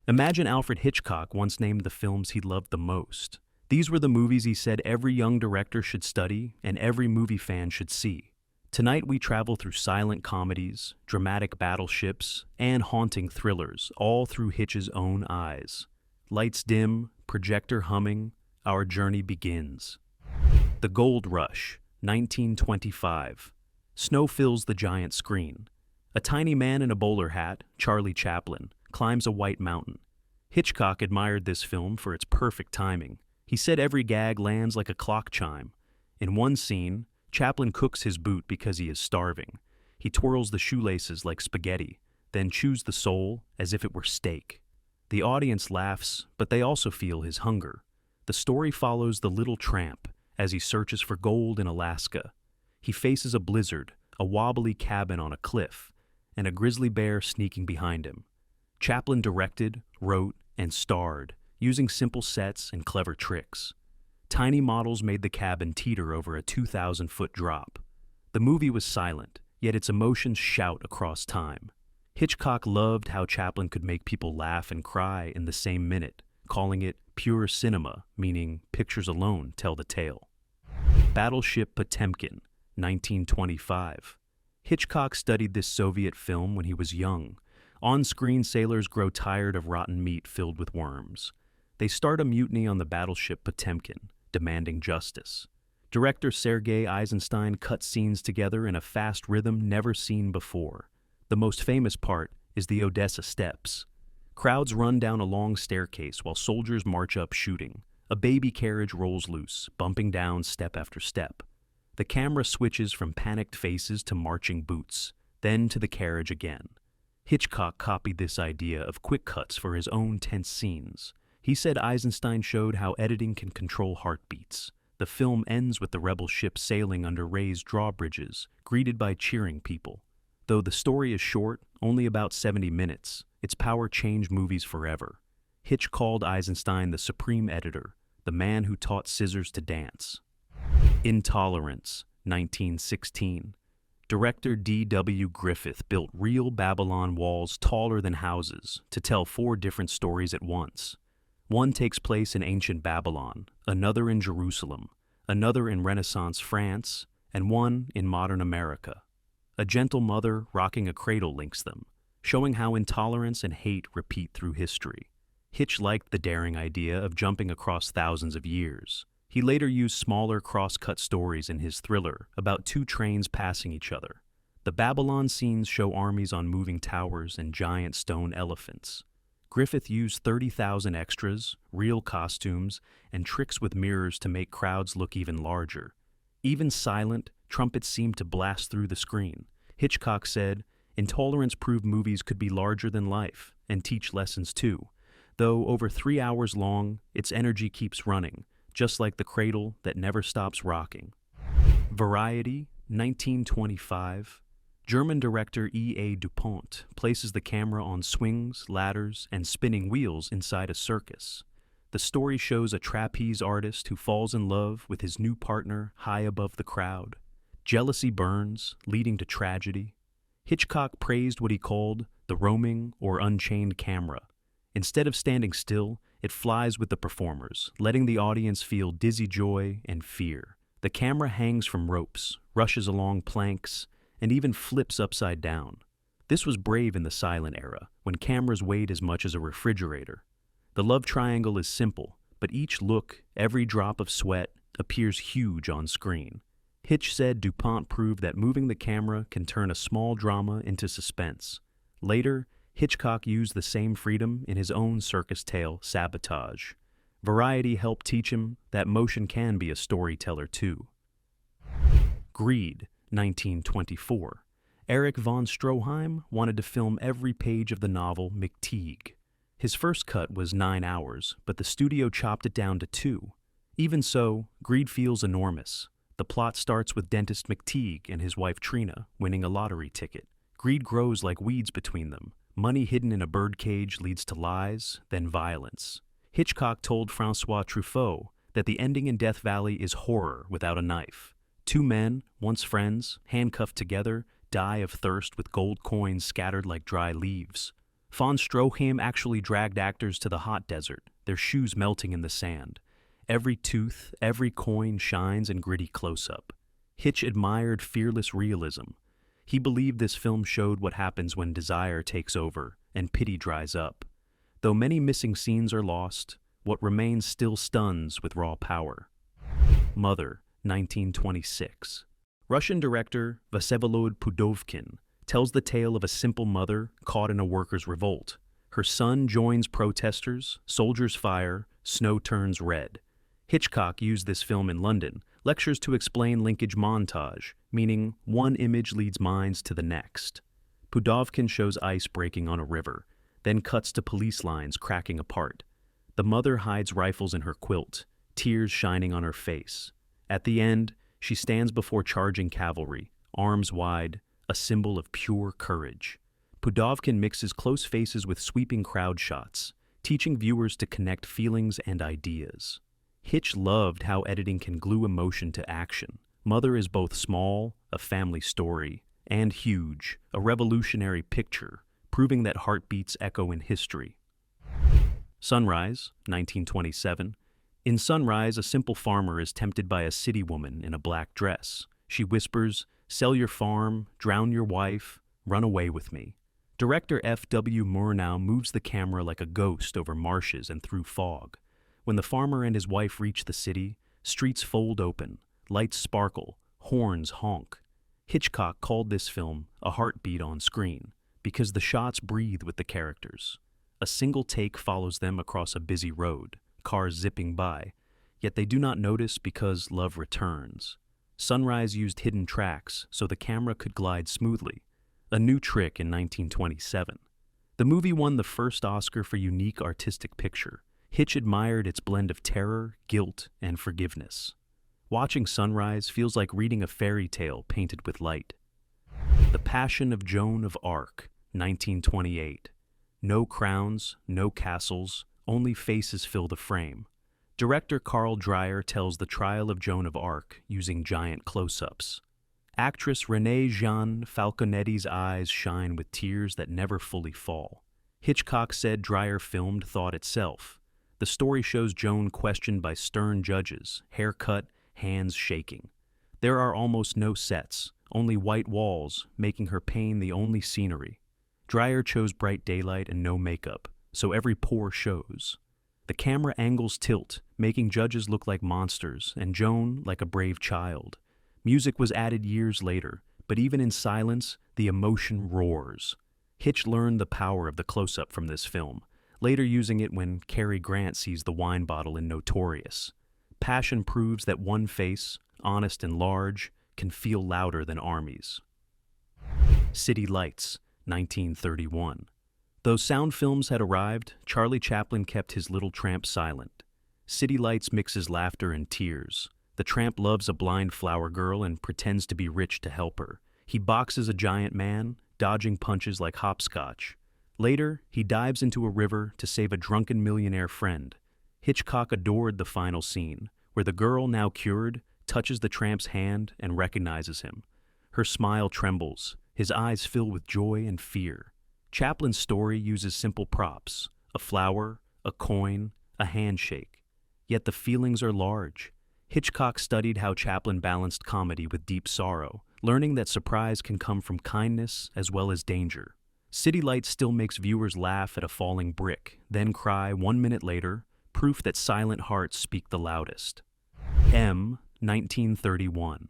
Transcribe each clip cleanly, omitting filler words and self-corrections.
Imagine Alfred Hitchcock once named the films he loved the most. These were the movies he said every young director should study and every movie fan should see. Tonight we travel through silent comedies, dramatic battleships, and haunting thrillers, all through Hitch's own eyes. Lights dim, projector humming, our journey begins. The Gold Rush, 1925. Snow fills the giant screen. A tiny man in a bowler hat, Charlie Chaplin, climbs a white mountain. Hitchcock admired this film for its perfect timing. He said every gag lands like a clock chime. In one scene, Chaplin cooks his boot because he is starving. He twirls the shoelaces like spaghetti, then chews the sole as if it were steak. The audience laughs, but they also feel his hunger. The story follows the little tramp as he searches for gold in Alaska. He faces a blizzard, a wobbly cabin on a cliff, and a grizzly bear sneaking behind him. Chaplin directed, wrote, and starred, using simple sets and clever tricks. Tiny models made the cabin teeter over a 2,000-foot drop. The movie was silent, yet its emotions shout across time. Hitchcock loved how Chaplin could make people laugh and cry in the same minute, calling it pure cinema, meaning pictures alone tell the tale. Battleship Potemkin, 1925. Hitchcock studied this Soviet film when he was young. On-screen sailors grow tired of rotten meat filled with worms. They start a mutiny on the battleship Potemkin, demanding justice. Director Sergei Eisenstein cut scenes together in a fast rhythm never seen before. The most famous part is the Odessa Steps. Crowds run down a long staircase while soldiers march up shooting. A baby carriage rolls loose, bumping down step after step. The camera switches from panicked faces to marching boots, then to the carriage again. Hitchcock copied this idea of quick cuts for his own tense scenes. He said Eisenstein showed how editing can control heartbeats. The film ends with the rebel ship sailing under raised drawbridges, greeted by cheering people. Though the story is short, only about 70 minutes, its power changed movies forever. Hitch called Eisenstein the supreme editor, the man who taught scissors to dance. Intolerance, 1916. Director D.W. Griffith built real Babylon walls taller than houses to tell 4 different stories at once. One takes place in ancient Babylon, another in Jerusalem, another in Renaissance France, and one in modern America. A gentle mother rocking a cradle links them, showing how intolerance and hate repeat through history. Hitch liked the daring idea of jumping across thousands of years. He later used smaller cross-cut stories in his thriller about 2 trains passing each other. The Babylon scenes show armies on moving towers and giant stone elephants. Griffith used 30,000 extras, real costumes, and tricks with mirrors to make crowds look even larger. Even silent, trumpets seemed to blast through the screen. Hitchcock said, "Intolerance proved movies could be larger than life and teach lessons too. Though over 3 hours long, its energy keeps running, just like the cradle that never stops rocking." Variety, 1925. German director E.A. Dupont places the camera on swings, ladders, and spinning wheels inside a circus. The story shows a trapeze artist who falls in love with his new partner high above the crowd. Jealousy burns, leading to tragedy. Hitchcock praised what he called the roaming or unchained camera. Instead of standing still, it flies with the performers, letting the audience feel dizzy joy and fear. The camera hangs from ropes, rushes along planks, and even flips upside down. This was brave in the silent era, when cameras weighed as much as a refrigerator. The love triangle is simple, but each look, every drop of sweat, appears huge on screen. Hitch said Dupont proved that moving the camera can turn a small drama into suspense. Later, Hitchcock used the same freedom in his own circus tale, Sabotage. Variety helped teach him that motion can be a storyteller too. Greed, 1924. Erich von Stroheim wanted to film every page of the novel McTeague. His first cut was 9 hours, but the studio chopped it down to 2. Even so, Greed feels enormous. The plot starts with dentist McTeague and his wife Trina winning a lottery ticket. Greed grows like weeds between them. Money hidden in a birdcage leads to lies, then violence. Hitchcock told François Truffaut that the ending in Death Valley is horror without a knife. 2 men, once friends, handcuffed together, die of thirst with gold coins scattered like dry leaves. Von Stroheim actually dragged actors to the hot desert, their shoes melting in the sand. Every tooth, every coin shines in gritty close-up. Hitch admired fearless realism. He believed this film showed what happens when desire takes over and pity dries up. Though many missing scenes are lost, what remains still stuns with raw power. Mother, 1926. Russian director Vsevolod Pudovkin tells the tale of a simple mother caught in a workers' revolt. Her son joins protesters, soldiers fire, snow turns red. Hitchcock used this film in London, lectures to explain linkage montage, meaning one image leads minds to the next. Pudovkin shows ice breaking on a river, then cuts to police lines cracking apart. The mother hides rifles in her quilt, tears shining on her face. At the end, she stands before charging cavalry, arms wide, a symbol of pure courage. Pudovkin mixes close faces with sweeping crowd shots, teaching viewers to connect feelings and ideas. Hitch loved how editing can glue emotion to action. Mother is both small, a family story, and huge, a revolutionary picture, proving that heartbeats echo in history. Sunrise, 1927. In Sunrise, a simple farmer is tempted by a city woman in a black dress. She whispers, "Sell your farm, drown your wife, run away with me." Director F.W. Murnau moves the camera like a ghost over marshes and through fog. When the farmer and his wife reach the city, streets fold open, lights sparkle, horns honk. Hitchcock called this film a heartbeat on screen because the shots breathe with the characters. A single take follows them across a busy road, cars zipping by, yet they do not notice because love returns. Sunrise used hidden tracks so the camera could glide smoothly, a new trick in 1927. The movie won the first Oscar for Unique Artistic Picture. Hitch admired its blend of terror, guilt, and forgiveness. Watching Sunrise feels like reading a fairy tale painted with light. The Passion of Joan of Arc, 1928. No crowns, no castles, only faces fill the frame. Director Carl Dreyer tells the trial of Joan of Arc using giant close-ups. Actress Renée Jean Falconetti's eyes shine with tears that never fully fall. Hitchcock said Dreyer filmed thought itself. The story shows Joan questioned by stern judges, hair cut, hands shaking. There are almost no sets, only white walls, making her pain the only scenery. Dreyer chose bright daylight and no makeup, so every pore shows. The camera angles tilt, making judges look like monsters and Joan like a brave child. Music was added years later, but even in silence, the emotion roars. Hitch learned the power of the close-up from this film, later using it when Cary Grant sees the wine bottle in Notorious. Passion proves that one face, honest and large, can feel louder than armies. City Lights, 1931. Though sound films had arrived, Charlie Chaplin kept his little tramp silent. City Lights mixes laughter and tears. The tramp loves a blind flower girl and pretends to be rich to help her. He boxes a giant man, dodging punches like hopscotch. Later, he dives into a river to save a drunken millionaire friend. Hitchcock adored the final scene, where the girl, now cured, touches the tramp's hand and recognizes him. Her smile trembles, his eyes fill with joy and fear. Chaplin's story uses simple props, a flower, a coin, a handshake. Yet the feelings are large. Hitchcock studied how Chaplin balanced comedy with deep sorrow, learning that surprise can come from kindness as well as danger. City Lights still makes viewers laugh at a falling brick, then cry 1 minute later, proof that silent hearts speak the loudest. M, 1931.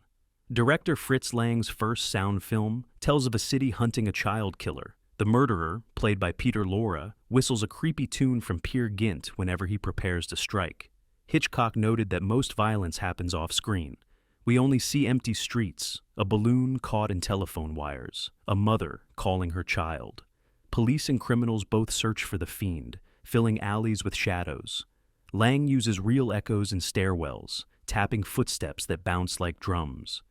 Director Fritz Lang's first sound film tells of a city hunting a child killer. The murderer, played by Peter Lorre, whistles a creepy tune from Peer Gynt whenever he prepares to strike. Hitchcock noted that most violence happens off-screen. We only see empty streets, a balloon caught in telephone wires, a mother calling her child. Police and criminals both search for the fiend, filling alleys with shadows. Lang uses real echoes in stairwells, tapping footsteps that bounce like drums.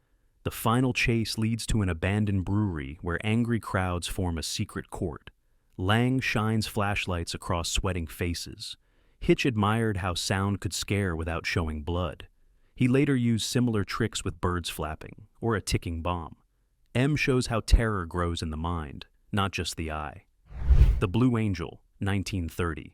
The final chase leads to an abandoned brewery where angry crowds form a secret court. Lang shines flashlights across sweating faces. Hitch admired how sound could scare without showing blood. He later used similar tricks with birds flapping, or a ticking bomb. M shows how terror grows in the mind, not just the eye. The Blue Angel, 1930.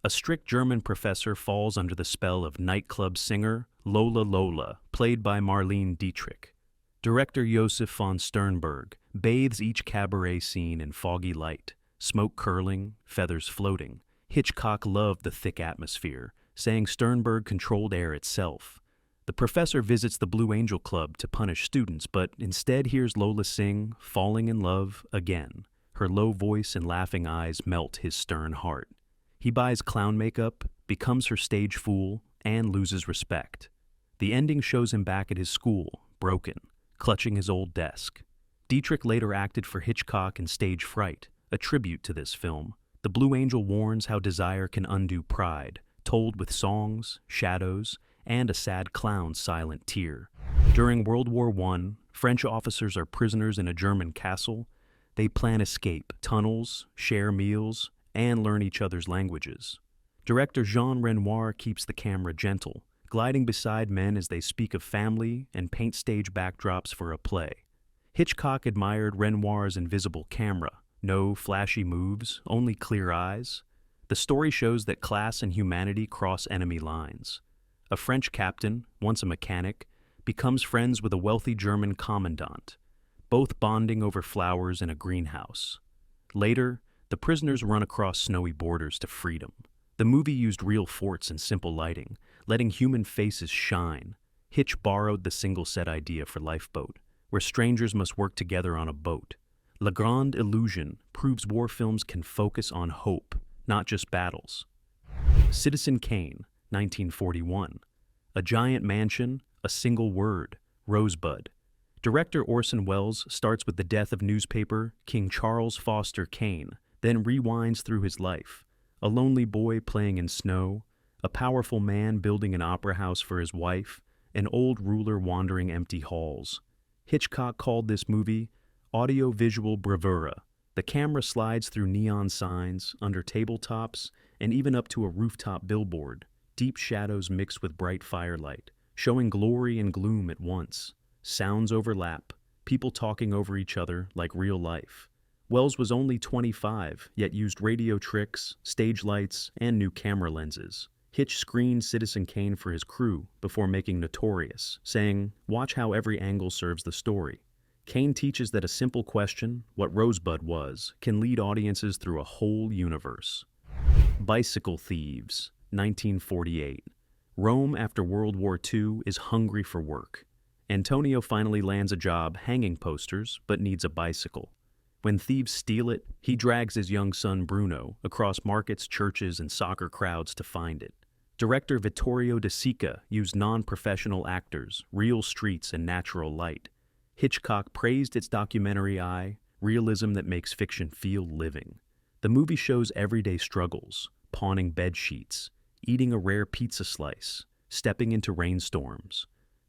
A strict German professor falls under the spell of nightclub singer Lola Lola, played by Marlene Dietrich. Director Josef von Sternberg bathes each cabaret scene in foggy light, smoke curling, feathers floating. Hitchcock loved the thick atmosphere, saying Sternberg controlled air itself. The professor visits the Blue Angel Club to punish students, but instead hears Lola sing Falling in Love again. Her low voice and laughing eyes melt his stern heart. He buys clown makeup, becomes her stage fool, and loses respect. The ending shows him back at his school, broken, clutching his old desk. Dietrich later acted for Hitchcock in Stage Fright, a tribute to this film. The Blue Angel warns how desire can undo pride, told with songs, shadows, and a sad clown's silent tear. During World War I, French officers are prisoners in a German castle. They plan escape, tunnels, share meals, and learn each other's languages. Director Jean Renoir keeps the camera gentle, gliding beside men as they speak of family and paint stage backdrops for a play. Hitchcock admired Renoir's invisible camera. No flashy moves, only clear eyes. The story shows that class and humanity cross enemy lines. A French captain, once a mechanic, becomes friends with a wealthy German commandant, both bonding over flowers in a greenhouse. Later, the prisoners run across snowy borders to freedom. The movie used real forts and simple lighting, letting human faces shine. Hitch borrowed the single-set idea for Lifeboat, where strangers must work together on a boat. La Grande Illusion proves war films can focus on hope, not just battles. Citizen Kane, 1941. A giant mansion, a single word, Rosebud. Director Orson Welles starts with the death of newspaper King Charles Foster Kane, then rewinds through his life. A lonely boy playing in snow, a powerful man building an opera house for his wife, an old ruler wandering empty halls. Hitchcock called this movie audio-visual bravura. The camera slides through neon signs, under tabletops, and even up to a rooftop billboard. Deep shadows mix with bright firelight, showing glory and gloom at once. Sounds overlap, people talking over each other like real life. Welles was only 25, yet used radio tricks, stage lights, and new camera lenses. Hitch screened Citizen Kane for his crew before making Notorious, saying, "Watch how every angle serves the story." Kane teaches that a simple question, what Rosebud was, can lead audiences through a whole universe. Bicycle Thieves, 1948. Rome after World War II is hungry for work. Antonio finally lands a job hanging posters, but needs a bicycle. When thieves steal it, he drags his young son Bruno across markets, churches, and soccer crowds to find it. Director Vittorio De Sica used non-professional actors, real streets, and natural light. Hitchcock praised its documentary eye, realism that makes fiction feel living. The movie shows everyday struggles, pawning bed sheets, eating a rare pizza slice, stepping into rainstorms.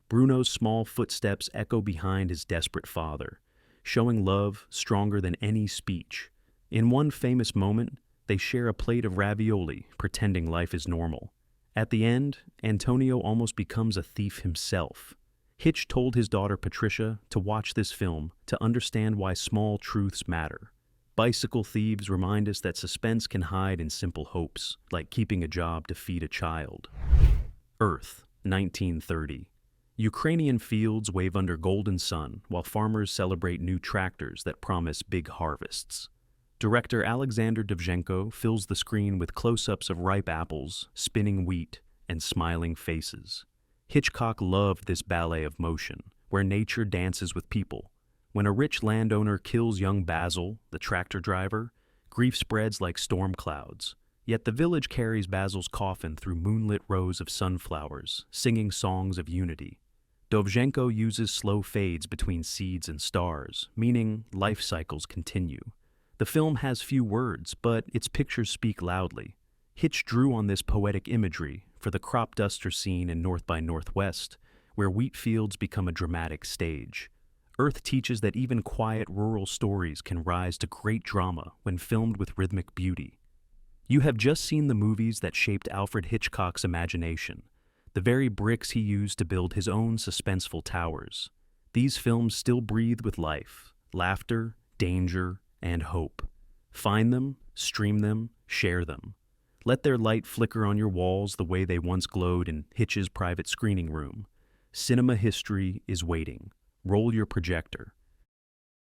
Bruno's small footsteps echo behind his desperate father, showing love stronger than any speech. In one famous moment, they share a plate of ravioli, pretending life is normal. At the end, Antonio almost becomes a thief himself. Hitch told his daughter Patricia to watch this film to understand why small truths matter. Bicycle Thieves remind us that suspense can hide in simple hopes, like keeping a job to feed a child. Earth, 1930. Ukrainian fields wave under golden sun while farmers celebrate new tractors that promise big harvests. Director Alexander Dovzhenko fills the screen with close-ups of ripe apples, spinning wheat, and smiling faces. Hitchcock loved this ballet of motion, where nature dances with people. When a rich landowner kills young Basil, the tractor driver, grief spreads like storm clouds. Yet the village carries Basil's coffin through moonlit rows of sunflowers, singing songs of unity. Dovzhenko uses slow fades between seeds and stars, meaning life cycles continue. The film has few words, but its pictures speak loudly. Hitch drew on this poetic imagery for the crop duster scene in North by Northwest, where wheat fields become a dramatic stage. Earth teaches that even quiet rural stories can rise to great drama when filmed with rhythmic beauty. You have just seen the movies that shaped Alfred Hitchcock's imagination, the very bricks he used to build his own suspenseful towers. These films still breathe with life, laughter, danger, and hope. Find them, stream them, share them. Let their light flicker on your walls the way they once glowed in Hitch's private screening room. Cinema history is waiting. Roll your projector.